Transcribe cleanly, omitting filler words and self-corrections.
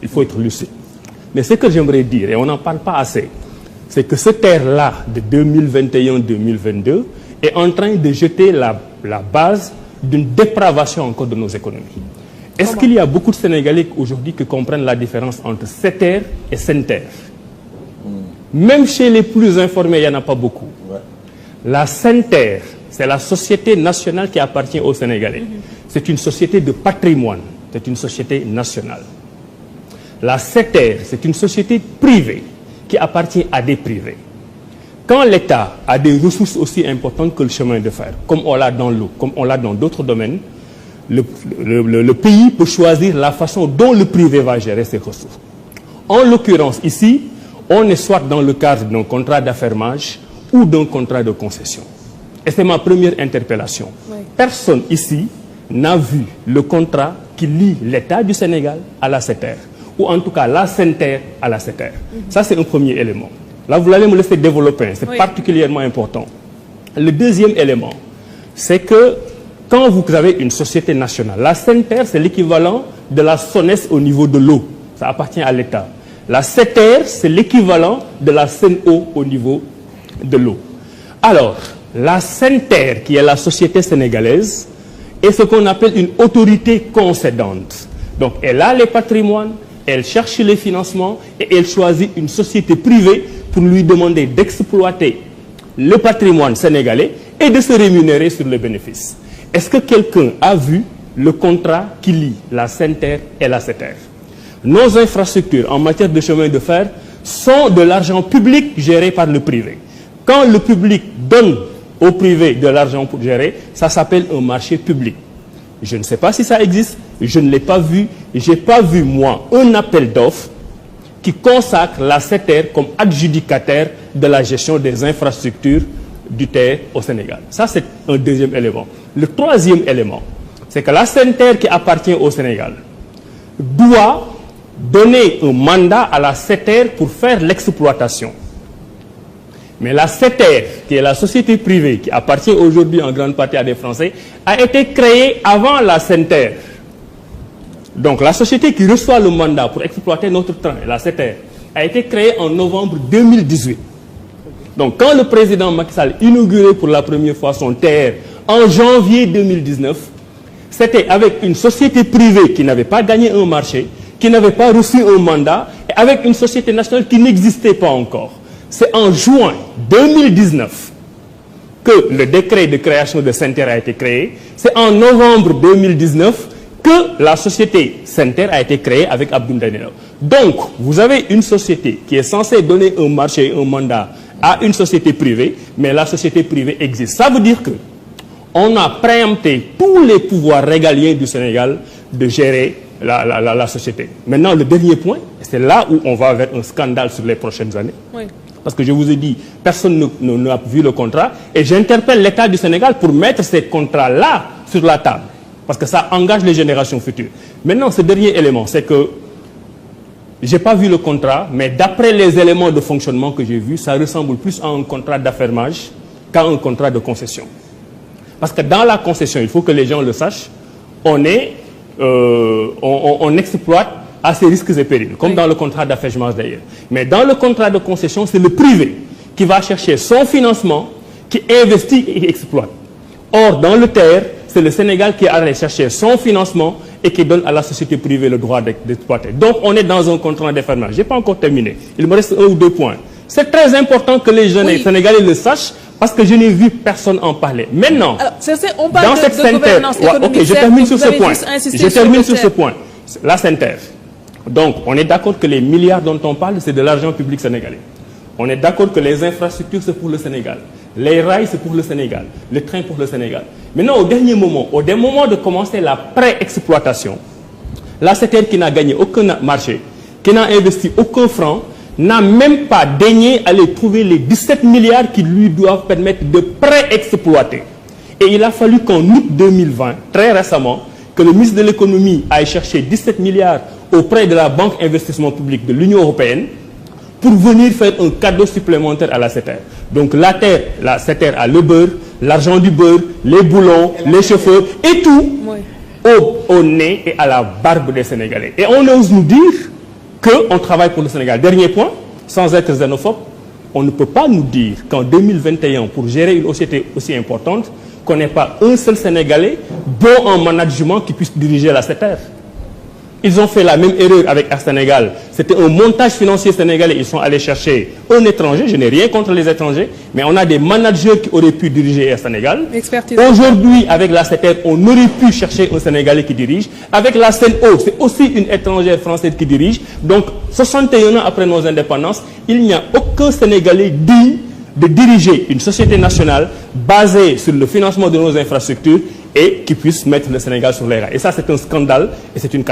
Il faut être lucide. Mais ce que j'aimerais dire, et on n'en parle pas assez, c'est que ce terre-là de 2021-2022 est en train de jeter la base d'une dépravation encore de nos économies. Est-ce qu'il y a beaucoup de Sénégalais aujourd'hui qui comprennent la différence entre SETER et SENTER? Même chez les plus informés, il n'y en a pas beaucoup. Ouais. La SENTER, c'est la société nationale qui appartient aux Sénégalais. C'est une société de patrimoine, c'est une société nationale. La SETER, c'est une société privée qui appartient à des privés. Quand l'État a des ressources aussi importantes que le chemin de fer, comme on l'a dans l'eau, comme on l'a dans d'autres domaines, le pays peut choisir la façon dont le privé va gérer ses ressources. En l'occurrence, ici, on est soit dans le cadre d'un contrat d'affermage ou d'un contrat de concession. Et c'est ma première interpellation. Oui. Personne ici n'a vu le contrat qui lie l'État du Sénégal à la SETER, ou en tout cas la SENTER à la SETER. Ça, c'est un premier élément. Là, vous l'allez me laisser développer, c'est particulièrement important. Le deuxième élément, c'est que quand vous avez une société nationale, la SENTER, c'est l'équivalent de la SONES au niveau de l'eau. Ça appartient à l'État. La SETER, c'est l'équivalent de la SEN'EAU au niveau de l'eau. Alors, la SENTER, qui est la société sénégalaise, est ce qu'on appelle une autorité concédante. Donc, elle a les patrimoines, elle cherche les financements et elle choisit une société privée pour lui demander d'exploiter le patrimoine sénégalais et de se rémunérer sur les bénéfices. Est-ce que quelqu'un a vu le contrat qui lie la SENTER et la SETER? Nos infrastructures en matière de chemin de fer sont de l'argent public géré par le privé. Quand le public donne au privé de l'argent pour gérer, ça s'appelle un marché public. Je ne sais pas si ça existe, je ne l'ai pas vu. Je n'ai pas vu, moi, un appel d'offres qui consacre la SETER comme adjudicataire de la gestion des infrastructures du terre au Sénégal. Ça, c'est un deuxième élément. Le troisième élément, c'est que la SENTER qui appartient au Sénégal doit donner un mandat à la SETER pour faire l'exploitation. Mais la SETER, qui est la société privée qui appartient aujourd'hui en grande partie à des Français, a été créée avant la SENTER. Donc la société qui reçoit le mandat pour exploiter notre train, la SETER, a été créée en novembre 2018. Donc quand le président Macky Sall inaugurait pour la première fois son TER en janvier 2019, c'était avec une société privée qui n'avait pas gagné un marché, qui n'avait pas reçu un mandat, et avec une société nationale qui n'existait pas encore. C'est en juin 2019 que le décret de création de SENTER a été créé. C'est en novembre 2019 que la société SENTER a été créée avec Abdoul Danilo. Donc, vous avez une société qui est censée donner un marché, un mandat à une société privée, mais la société privée existe. Ça veut dire que on a préempté tous les pouvoirs régaliens du Sénégal de gérer la société. Maintenant, le dernier point, c'est là où on va vers un scandale sur les prochaines années. Oui. Parce que je vous ai dit, personne n'a vu le contrat, et j'interpelle l'État du Sénégal pour mettre ces contrats-là sur la table, parce que ça engage les générations futures. Maintenant, ce dernier élément, c'est que je n'ai pas vu le contrat, mais d'après les éléments de fonctionnement que j'ai vus, ça ressemble plus à un contrat d'affermage qu'à un contrat de concession. Parce que dans la concession, il faut que les gens le sachent, on exploite à ses risques et périls, comme dans le contrat d'affermage d'ailleurs. Mais dans le contrat de concession, c'est le privé qui va chercher son financement, qui investit et exploite. Or, dans le terre, c'est le Sénégal qui allait chercher son financement et qui donne à la société privée le droit d'exploiter. Donc, on est dans un contrat d'affermage. Je n'ai pas encore terminé. Il me reste un ou deux points. C'est très important que les jeunes Sénégalais le sachent, parce que je n'ai vu personne en parler. Maintenant, on parle dans cette SENTER, je termine sur ce point. Je termine sur ce point. La SENTER. Donc, on est d'accord que les milliards dont on parle, c'est de l'argent public sénégalais. On est d'accord que les infrastructures, c'est pour le Sénégal. Les rails, c'est pour le Sénégal. Les trains pour le Sénégal. Maintenant, au dernier moment, au moment de commencer la pré-exploitation, la SETER qui n'a gagné aucun marché, qui n'a investi aucun franc, n'a même pas daigné aller trouver les 17 milliards qui lui doivent permettre de pré-exploiter. Et il a fallu qu'en août 2020, très récemment, que le ministre de l'économie aille chercher 17 milliards auprès de la Banque Investissement Public de l'Union européenne pour venir faire un cadeau supplémentaire à la SETER. Donc la SETER a le beurre, l'argent du beurre, les boulons, les chauffeurs et tout au nez et à la barbe des Sénégalais. Et on ose nous dire qu'on travaille pour le Sénégal. Dernier point, sans être xénophobe, on ne peut pas nous dire qu'en 2021, pour gérer une société aussi importante, qu'on n'ait pas un seul Sénégalais bon en management qui puisse diriger la SETER. Ils ont fait la même erreur avec Air Sénégal. C'était un montage financier sénégalais. Ils sont allés chercher un étranger. Je n'ai rien contre les étrangers, mais on a des managers qui auraient pu diriger Air Sénégal. Aujourd'hui, avec la SETER, on aurait pu chercher un Sénégalais qui dirige. Avec la CNO, c'est aussi une étrangère française qui dirige. Donc, 61 ans après nos indépendances, il n'y a aucun Sénégalais digne de diriger une société nationale basée sur le financement de nos infrastructures et qui puisse mettre le Sénégal sur les rails. Et ça, c'est un scandale et c'est une catastrophe.